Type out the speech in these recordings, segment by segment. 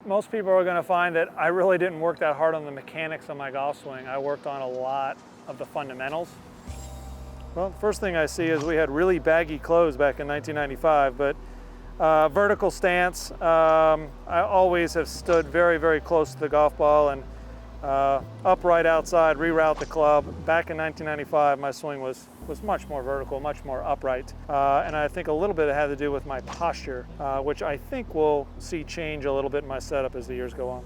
Most people are going to find that I really didn't work that hard on the mechanics of my golf swing. I worked on a lot of the fundamentals. Well, first thing I see is we had really baggy clothes back in 1995, but vertical stance. I always have stood very, very close to the golf ball and upright outside, reroute the club. Back in 1995, my swing was much more vertical, much more upright. And I think a little bit it had to do with my posture, which I think we'll see change a little bit in my setup as the years go on.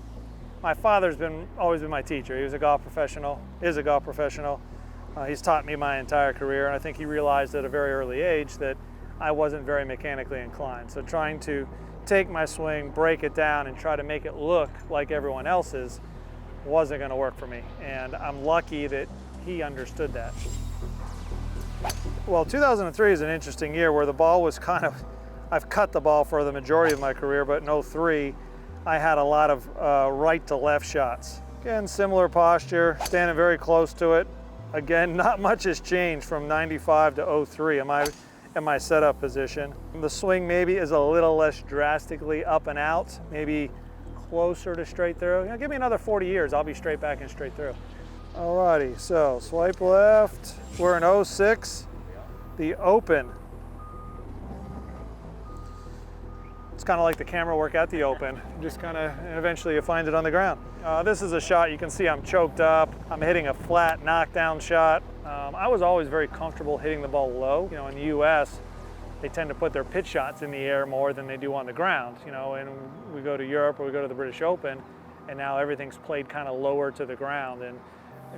My father's always been my teacher. He was a golf professional, is a golf professional. He's taught me my entire career, and I think he realized at a very early age that I wasn't very mechanically inclined. So trying to take my swing, break it down, and try to make it look like everyone else's wasn't going to work for me. And I'm lucky that he understood that. Well, 2003 is an interesting year where the ball was I've cut the ball for the majority of my career, but in 03, I had a lot of right to left shots. Again, similar posture, standing very close to it. Again, not much has changed from 95 to 03 in my setup position. The swing maybe is a little less drastically up and out, maybe closer to straight through. Give me another 40 years, I'll be straight back and straight through. Alrighty, so swipe left. We're in 06, the Open. It's kind of like the camera work at the Open. Eventually you find it on the ground. This is a shot, you can see I'm choked up. I'm hitting a flat knockdown shot. I was always very comfortable hitting the ball low. In the US, they tend to put their pitch shots in the air more than they do on the ground. And we go to Europe or we go to the British Open, and now everything's played kind of lower to the ground. And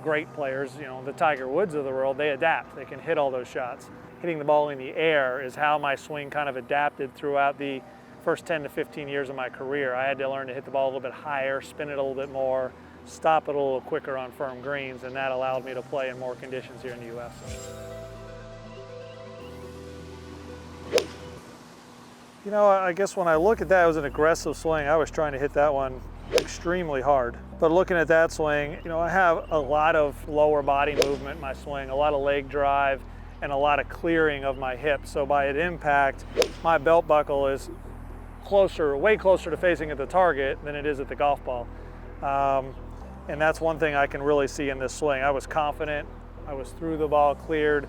great players, the Tiger Woods of the world, they adapt. They can hit all those shots. Hitting the ball in the air is how my swing kind of adapted throughout the first 10 to 15 years of my career. I had to learn to hit the ball a little bit higher, spin it a little bit more, stop it a little quicker on firm greens, and that allowed me to play in more conditions here in the US. I guess when I look at that, it was an aggressive swing. I was trying to hit that one extremely hard. But looking at that swing, I have a lot of lower body movement in my swing, a lot of leg drive, and a lot of clearing of my hips. So by impact, my belt buckle is way closer to facing at the target than it is at the golf ball. And that's one thing I can really see in this swing. I was confident, I was through the ball, cleared.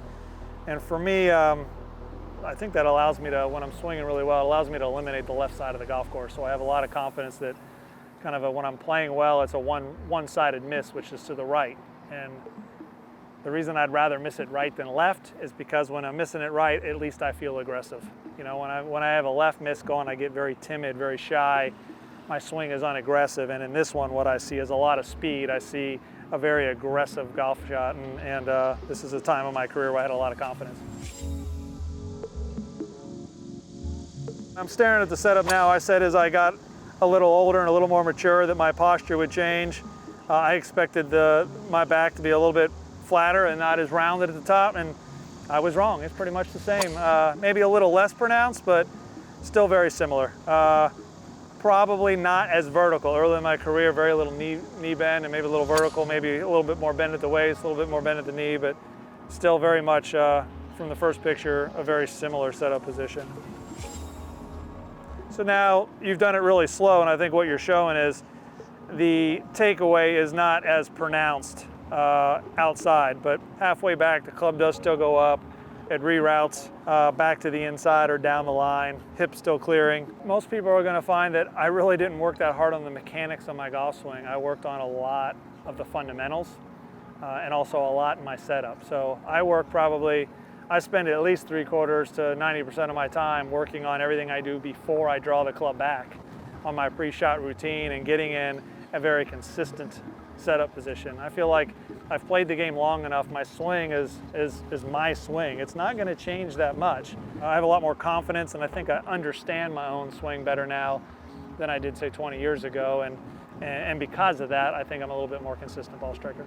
And for me, I think that allows me to, when I'm swinging really well, it allows me to eliminate the left side of the golf course. So I have a lot of confidence that when I'm playing well, it's a one-sided miss, which is to the right. And the reason I'd rather miss it right than left is because when I'm missing it right, at least I feel aggressive. When I have a left miss going, I get very timid, very shy. My swing is unaggressive, and in this one, what I see is a lot of speed. I see a very aggressive golf shot, and this is a time of my career where I had a lot of confidence. I'm staring at the setup now. I said as I got a little older and a little more mature that my posture would change. I expected my back to be a little bit flatter and not as rounded at the top, and I was wrong. It's pretty much the same. Maybe a little less pronounced, but still very similar. Probably not as vertical. Early in my career, very little knee bend and maybe a little vertical, maybe a little bit more bend at the waist, a little bit more bend at the knee, but still very much, from the first picture, a very similar setup position. So now you've done it really slow, and I think what you're showing is the takeaway is not as pronounced outside, but halfway back the club does still go up. It reroutes back to the inside or down the line, hip still clearing. Most people are going to find that I really didn't work that hard on the mechanics of my golf swing. I worked on a lot of the fundamentals and also a lot in my setup. So I spend at least 3/4 to 90% of my time working on everything I do before I draw the club back on my pre-shot routine and getting in a very consistent setup position. I feel like I've played the game long enough. My swing is my swing. It's not going to change that much. I have a lot more confidence, and I think I understand my own swing better now than I did, say, 20 years ago. And because of that, I think I'm a little bit more consistent ball striker.